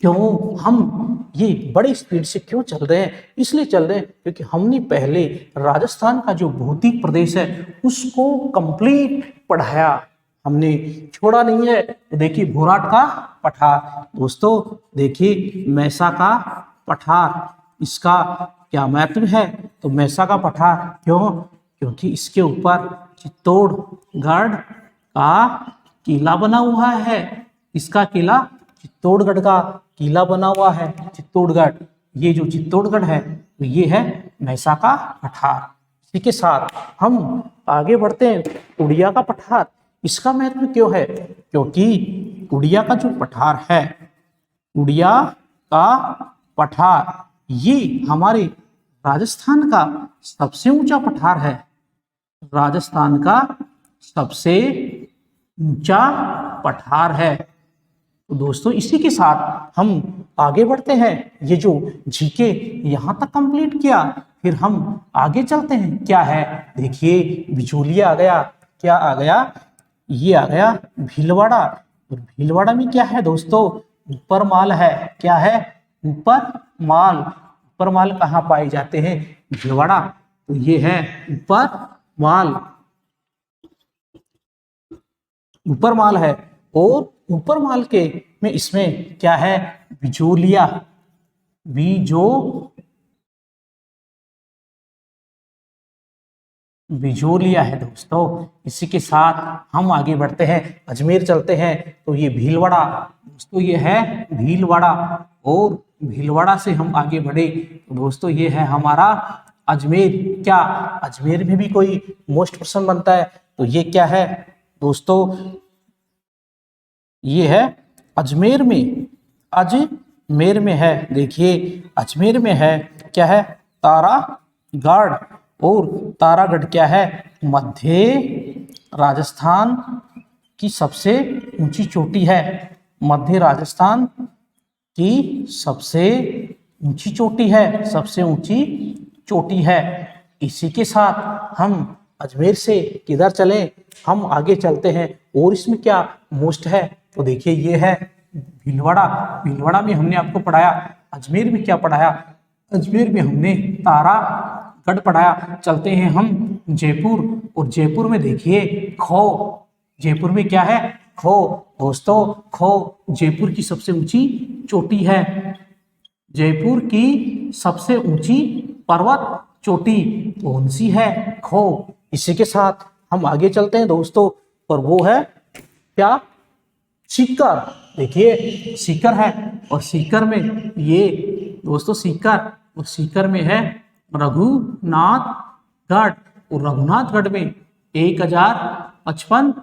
क्यों हम ये बड़ी स्पीड से क्यों चल रहे हैं? इसलिए चल रहे हैं क्योंकि हमने पहले राजस्थान का जो भौतिक प्रदेश है उसको कंप्लीट पढ़ाया, हमने छोड़ा नहीं है। तो देखिए भोराट का पठार दोस्तों, देखिए मैसा का पठार, इसका क्या महत्व है? तो मैसा का पठार क्यों? क्योंकि इसके ऊपर चित्तौड़गढ़ का किला बना हुआ है। इसका किला चित्तौड़गढ़ का किला बना हुआ है। चित्तौड़गढ़, ये जो चित्तौड़गढ़ है तो ये है मैसा का पठार। इसी के साथ हम आगे बढ़ते हैं। उड़िया का पठार, इसका महत्व क्यों है? क्योंकि उड़िया का जो पठार है, उड़िया का पठार ये हमारे राजस्थान का सबसे ऊंचा पठार है। राजस्थान का सबसे ऊंचा पठार है। तो दोस्तों इसी के साथ हम आगे बढ़ते हैं। ये जो जीके यहाँ तक कंप्लीट किया, फिर हम आगे चलते हैं। क्या है? देखिए बिचौलिया आ गया। क्या आ गया? ये आ गया भीलवाड़ा। और भीलवाड़ा में क्या है दोस्तों? ऊपर माल है। क्या है? ऊपर माल। ऊपर माल कहाँ पाए जाते हैं? भीलवाड़ा। तो ये है ऊपर माल, ऊपर माल है। और ऊपर माल के में इसमें क्या है? बिचौलिया, बिचौलिया है दोस्तों। इसी के साथ हम आगे बढ़ते हैं, अजमेर चलते हैं। तो ये भीलवाड़ा दोस्तों, ये है भीलवाड़ा। और भीलवाड़ा से हम आगे बढ़े तो दोस्तों ये है हमारा अजमेर। क्या अजमेर में भी कोई मोस्ट प्रश्न बनता है? तो ये क्या है दोस्तों? ये है अजमेर में, अजमेर में है। देखिए अजमेर में है क्या है? तारागढ़। और तारागढ़ क्या है? मध्य राजस्थान की सबसे ऊंची चोटी है। मध्य राजस्थान की सबसे ऊंची चोटी है, सबसे ऊंची चोटी है। इसी के साथ हम अजमेर से किधर चलें? हम आगे चलते हैं। और इसमें क्या मोस्ट है? तो देखिए ये है भीलवाड़ा। भीलवाड़ा में हमने आपको पढ़ाया। अजमेर में क्या पढ़ाया? अजमेर में हमने तारागढ़ पढ़ाया। चलते हैं हम जयपुर। और जयपुर में देखिए खो। जयपुर में क्या है? खो। दोस्तों खो जयपुर की सबसे ऊंची चोटी है। जयपुर की सबसे ऊंची पर्वत चोटी कौन सी है? खो। इसी के साथ हम आगे चलते हैं दोस्तों, और वो है क्या? सीकर। देखिए सीकर है। और सीकर में ये दोस्तों सीकर, और सीकर में है रघुनाथगढ़। और रघुनाथगढ़ में 1055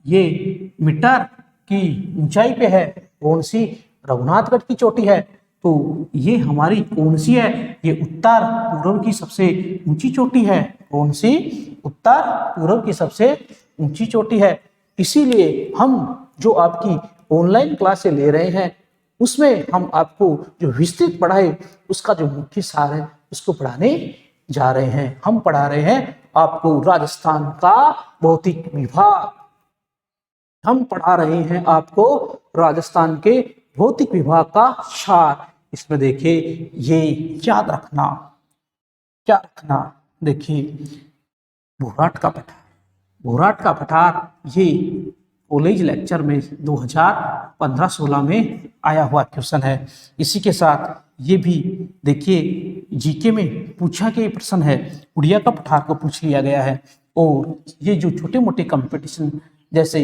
ये मीटर की ऊंचाई पे है। कौन सी? रघुनाथगढ़ की चोटी है। तो ये हमारी कौन सी है? ये उत्तर पूर्व की सबसे ऊंची चोटी है। कौन सी? उत्तर पूर्व की सबसे ऊंची चोटी है। इसीलिए हम जो आपकी ऑनलाइन क्लासें ले रहे हैं उसमें हम आपको जो विस्तृत पढ़ाई, उसका जो मुख्य सार है उसको पढ़ाने जा रहे हैं। हम पढ़ा रहे हैं आपको राजस्थान का भौतिक विभाग। हम पढ़ा रहे हैं आपको राजस्थान के भौतिक विभाग का सार। इसमें देखिए ये याद रखना, क्या रखना? देखिए भोराट का पठार। भोराट का पठार ये कॉलेज लेक्चर में 2015-16 में आया हुआ क्वेश्चन है। इसी के साथ ये भी देखिए जीके में पूछा गया प्रश्न है, उड़िया का पठार को पूछ लिया गया है। और ये जो छोटे मोटे कंपटीशन जैसे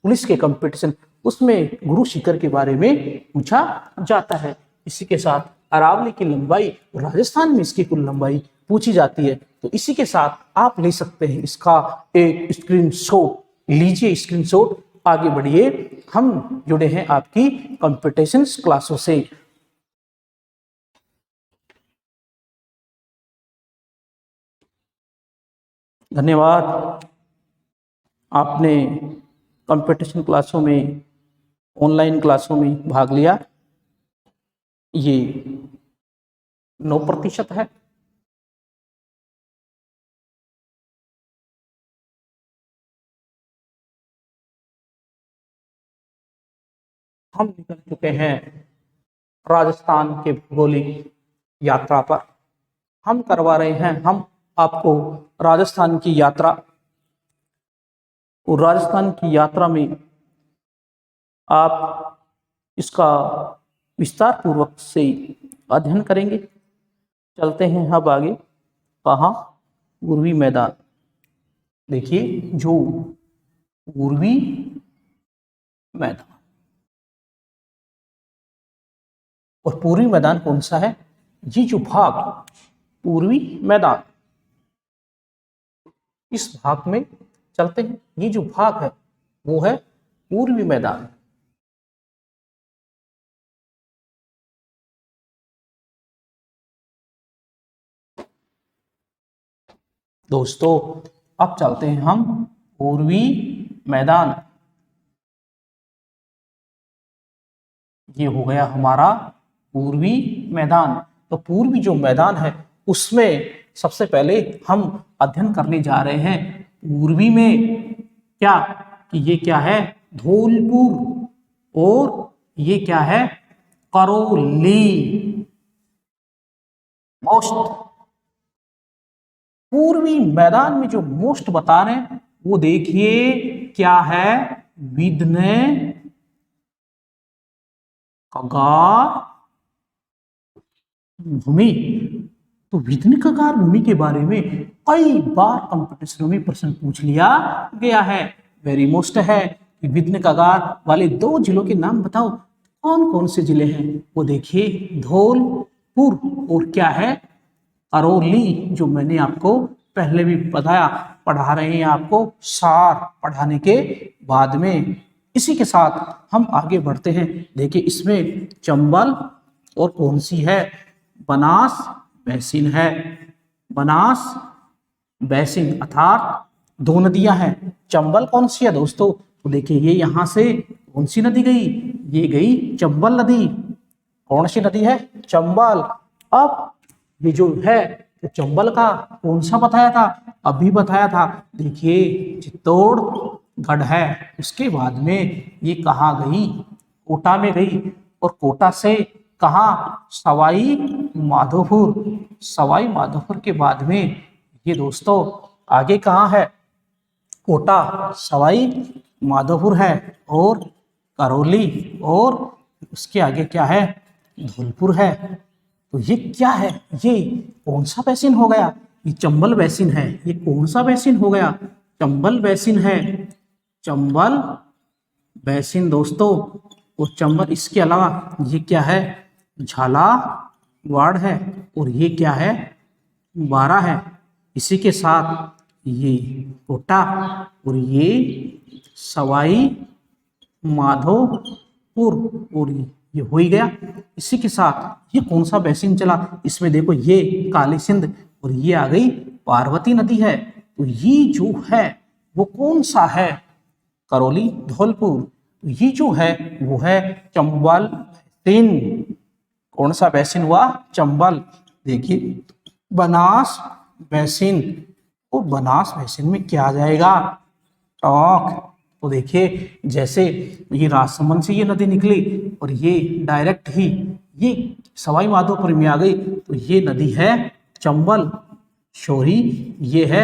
पुलिस के कंपटीशन उसमें गुरु शिखर के बारे में पूछा जाता है। इसी के साथ अरावली की लंबाई राजस्थान में इसकी कुल लंबाई पूछी जाती है। तो इसी के साथ आप ले सकते हैं इसका एक स्क्रीनशॉट, लीजिए स्क्रीनशॉट, आगे बढ़िए। हम जुड़े हैं आपकी कंपटीशन क्लासों से। धन्यवाद, आपने कंपटीशन क्लासों में, ऑनलाइन क्लासों में भाग लिया। ये 9% है। हम निकल चुके हैं राजस्थान के भौगोलिक यात्रा पर। हम करवा रहे हैं हम आपको राजस्थान की यात्रा, और राजस्थान की यात्रा में आप इसका विस्तार पूर्वक से अध्ययन करेंगे। चलते हैं अब आगे। कहाँ? पूर्वी मैदान। देखिए जो पूर्वी मैदान, और पूर्वी मैदान कौन सा है? ये जो भाग पूर्वी मैदान, इस भाग में चलते हैं। ये जो भाग है वो है पूर्वी मैदान। दोस्तों अब चलते हैं हम पूर्वी मैदान। ये हो गया हमारा पूर्वी मैदान। तो पूर्वी जो मैदान है उसमें सबसे पहले हम अध्ययन करने जा रहे हैं पूर्वी में क्या, कि ये क्या है? धौलपुर, और ये क्या है? करौली। मोस्ट पूर्वी मैदान में जो मोस्ट बता रहे हैं वो देखिए क्या है? विध्य कगार भूमि। तो विध्य कगार भूमि के बारे में कई बार कंपटीशनों में प्रश्न पूछ लिया गया है। वेरी मोस्ट है कि विध्य कगार वाले 2 जिलों के नाम बताओ। कौन कौन से जिले हैं? वो देखिए धौलपुर और क्या है? करौली, जो मैंने आपको पहले भी बताया। पढ़ा रहे हैं आपको सार पढ़ाने के बाद में। इसी के साथ हम आगे बढ़ते हैं। देखिए इसमें चंबल और कौन सी है? बनास बैसिन है। बनास बैसिन अर्थात 2 नदियां हैं। चंबल कौन सी है दोस्तों? तो देखिए ये यहां से कौन सी नदी गई? ये गई चंबल नदी। कौन सी नदी है? चंबल। अब ये जो है तो चंबल का कौन सा बताया था? अभी बताया था। देखिए चित्तौड़गढ़ है। उसके बाद में ये कहाँ गई? कोटा में गई। और कोटा से कहाँ? सवाई माधोपुर। सवाई माधोपुर के बाद में ये दोस्तों आगे कहाँ है? कोटा, सवाई माधोपुर है, और करौली, और उसके आगे क्या है? धौलपुर है। तो ये क्या है? ये कौन सा बैसिन हो गया? ये चंबल बैसिन है। ये कौन सा बैसिन हो गया? चंबल बैसिन है। चंबल बैसिन दोस्तों। और चंबल, इसके अलावा ये क्या है? झालावाड़ है, और ये क्या है? बारा है। इसी के साथ ये कोटा, और ये सवाई माधोपुर, और ये हो ही गया। इसी के साथ ये कौन सा बैसिन चला? इसमें देखो ये काली सिंध, और ये आ गई पार्वती नदी है। तो ये जो है वो कौन सा है? करौली, धौलपुर। तो ये जो है वो है चंबल बैसिन। कौन सा बैसिन हुआ? चंबल। देखिए बनास बैसिन, और बनास बैसिन में क्या आ जाएगा? टोंक। तो देखिए जैसे ये राजसमंद से ये नदी निकली और ये डायरेक्ट ही ये सवाई माधोपुर में आ गई, तो ये नदी है चंबल। सॉरी, ये है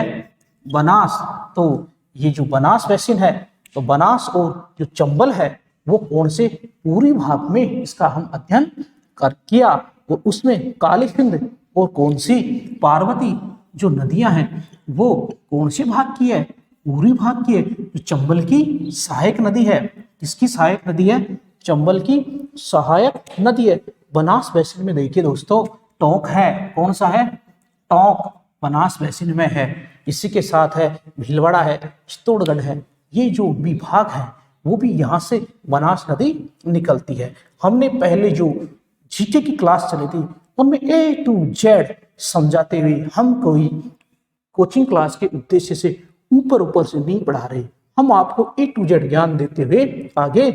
बनास, तो ये जो बनास बेसिन है, तो बनास और जो चंबल है वो कौन से पूर्वी भाग में इसका हम अध्ययन कर किया, और उसमें काली सिंध और कौन सी पार्वती जो नदियां हैं वो कौन से भाग की है, पूर्वी भाग की है। जो चंबल की सहायक नदी है, किसकी सहायक नदी है, चंबल की सहायक नदी है। बनास बेसिन में देखिए दोस्तों टोंक है, कौन सा है, टोंक बनास बेसिन में है। इसी के साथ है भीलवाड़ा है, चित्तौड़गढ़ है। ये जो विभाग है वो भी यहाँ से बनास नदी निकलती है। हमने पहले जो जीके की क्लास चली थी उनमें A to Z समझाते हुए हम कोई कोचिंग क्लास के उद्देश्य से ऊपर ऊपर से नहीं पढ़ा रहे, हम आपको A to Z ज्ञान देते हुए आगे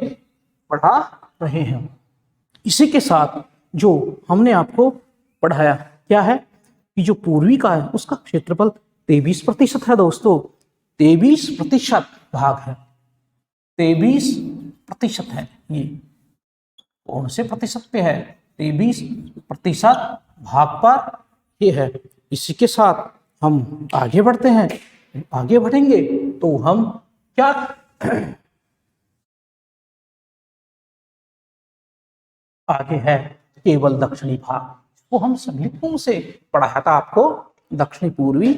पढ़ा रहे हैं। इसी के साथ जो हमने आपको पढ़ाया क्या है कि जो पूर्वी का है उसका क्षेत्रफल 23% है दोस्तों, 23% भाग है, 23% है। ये कौन से प्रतिशत पे है, 23% भाग पर ये है। इसी के साथ हम आगे बढ़ते हैं, आगे बढ़ेंगे तो हम क्या आगे है केवल दक्षिणी भाग, वो हम संगीतों से पढ़ाया था आपको, दक्षिणी पूर्वी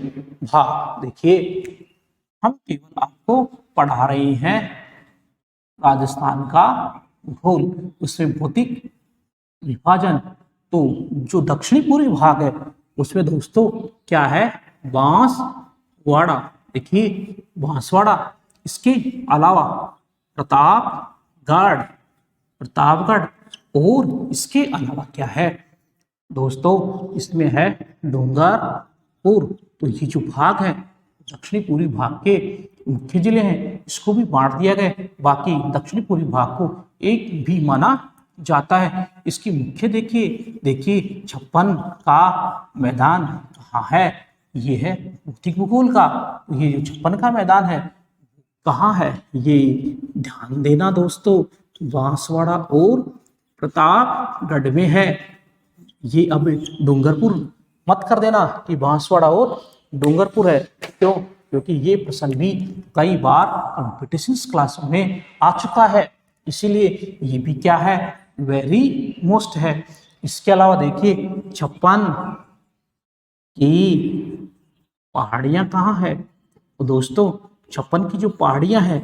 भाग। देखिए हम केवल आपको पढ़ा रहे हैं राजस्थान का भूगोल, उसमें भौतिक विभाजन। तो जो दक्षिणी पूर्वी भाग है उसमें दोस्तों क्या है, बांसवाड़ा। देखिए बांसवाड़ा, इसके अलावा प्रतापगढ़, प्रतापगढ़, और इसके अलावा क्या है दोस्तों, इसमें है डूंगरपुर। तो ये जो भाग है दक्षिणी पूर्वी भाग के मुख्य जिले हैं, इसको भी बांट दिया गया। बाकी दक्षिणी पूर्वी भाग को एक भी माना जाता है। इसकी मुख्य देखिए 56 का मैदान कहाँ है, ये है भौतिक भूगोल का। ये जो 56 का मैदान है कहाँ है, ये ध्यान देना दोस्तों, बांसवाड़ा और प्रतापगढ़ में है। ये अब डूंगरपुर मत कर देना कि बांसवाड़ा और डूंगरपुर है, क्यों, क्योंकि ये प्रश्न भी कई बार कंपटीशन क्लास में आ चुका है, इसीलिए ये भी क्या है, वेरी मोस्ट है। इसके अलावा देखिए 56 की पहाड़ियां कहाँ है, तो दोस्तों 56 की जो पहाड़ियां हैं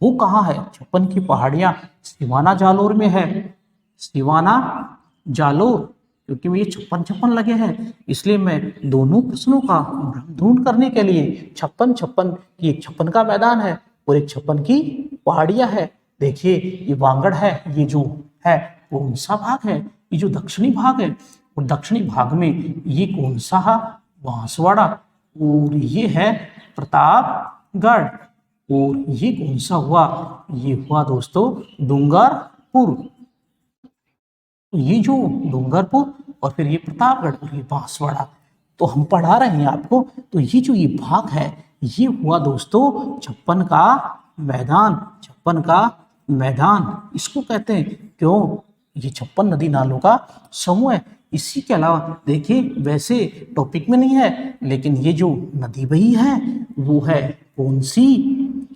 वो कहाँ है, 56 की पहाड़ियां सिवाना जालोर में है, सिवाना जालोर। क्योंकि ये 56 लगे हैं, इसलिए मैं दोनों प्रश्नों का ढूंढ करने के लिए 56 की, एक 56 का मैदान है और एक 56 की पहाड़ियां है। देखिए ये वांगड़ है, ये जो है वो कौन सा भाग है, ये जो दक्षिणी भाग है, और दक्षिणी भाग में ये कौन सा है, बांसवाड़ा, और ये है प्रतापगढ़, और ये कौन सा हुआ, ये हुआ दोस्तों डूंगरपुर। ये जो डूंगरपुर और फिर ये प्रतापगढ़ और ये बांसवाड़ा, तो हम पढ़ा रहे हैं आपको। तो ये जो ये भाग है ये हुआ दोस्तों 56 का मैदान, 56 का मैदान इसको कहते हैं, क्यों, ये 56 नदी नालों का समूह है। इसी के अलावा देखिए वैसे टॉपिक में नहीं है, लेकिन ये जो नदी बही है वो है कौन सी,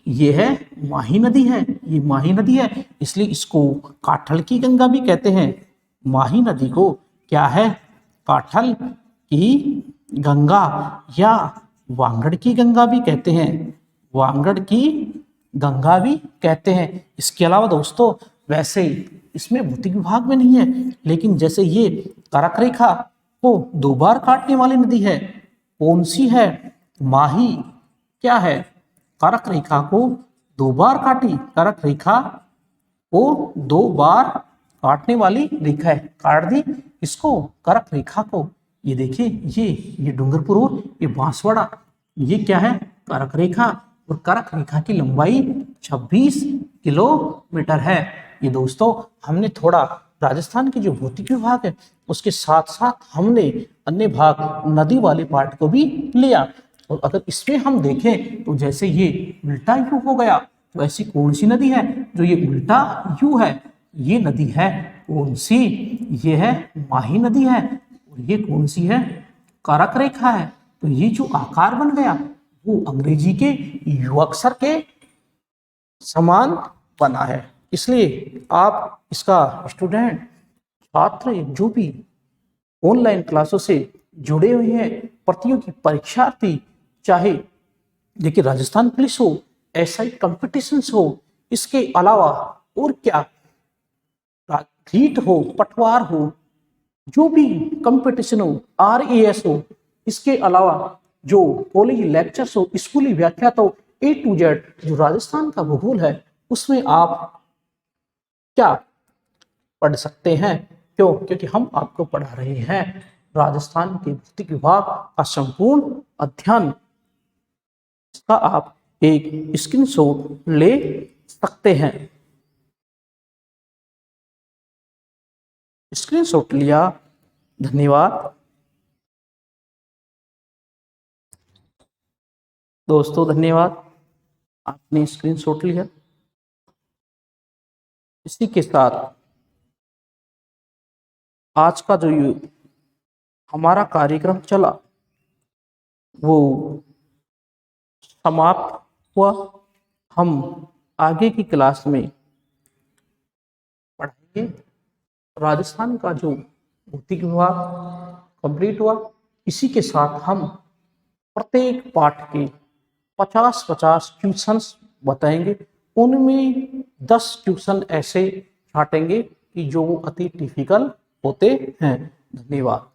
ये है माही नदी है, ये माही नदी है, इसलिए इसको काठल की गंगा भी कहते हैं। माही नदी को क्या है, काठल की गंगा या वांगड़ की गंगा भी कहते हैं, वांगड़ की गंगा भी कहते हैं। इसके अलावा दोस्तों वैसे इसमें भौतिक विभाग में नहीं है, लेकिन जैसे ये करक रेखा को 2 बार काटने वाली नदी है, कौन सी है, माही क्या है, करक रेखा को 2 बार काटी, करक रेखा को 2 बार काटने वाली रेखा है, काट दी इसको करक रेखा को। ये देखिए ये डूंगरपुर और ये बांसवाड़ा, ये क्या है, करक रेखा, और करक रेखा की लंबाई 26 किलोमीटर है। ये दोस्तों हमने थोड़ा राजस्थान की जो भौतिक विभाग है उसके साथ साथ हमने अन्य भाग नदी वाले पार्ट को भी लिया। और अगर इसमें हम देखें तो जैसे ये उल्टा यू हो गया, तो ऐसी कौन सी नदी है जो ये उल्टा यू है, ये नदी है कौन सी, ये है माही नदी है, और ये कौन सी है, करक रेखा है। तो ये जो आकार बन गया वो अंग्रेजी के यु अक्षर के समान बना है। इसलिए आप इसका स्टूडेंट छात्र जो भी ऑनलाइन क्लासों से जुड़े हुए हैं, प्रतियोगी परीक्षार्थी, चाहे देखिए राजस्थान पुलिस हो, एसआई कॉम्पिटिशन्स हो, इसके अलावा और क्या रीट हो, पटवार हो, जो भी कंपटीशन हो, आरएएस हो, इसके अलावा जो कॉलेज लेक्चर्स हो, स्कूली व्याख्यात हो, ए टू जेड जो राजस्थान का भूगोल है उसमें आप क्या पढ़ सकते हैं। क्यों? क्योंकि हम आपको पढ़ा रहे हैं राजस्थान के भौतिक विभाग का संपूर्ण अध्ययन। इसका आप एक स्क्रीनशॉट ले सकते हैं। स्क्रीनशॉट लिया, धन्यवाद दोस्तों, धन्यवाद आपने स्क्रीनशॉट लिया। इसी के साथ आज का जो हमारा कार्यक्रम चला वो समाप्त हुआ। हम आगे की क्लास में पढ़ेंगे राजस्थान का जो भौतिक विभाग कंप्लीट हुआ। इसी के साथ हम प्रत्येक पाठ के 50-50 ट्यूशंस बताएंगे। उनमें 10 ट्यूशन ऐसे छाटेंगे कि जो अति टिपिकल होते हैं। धन्यवाद।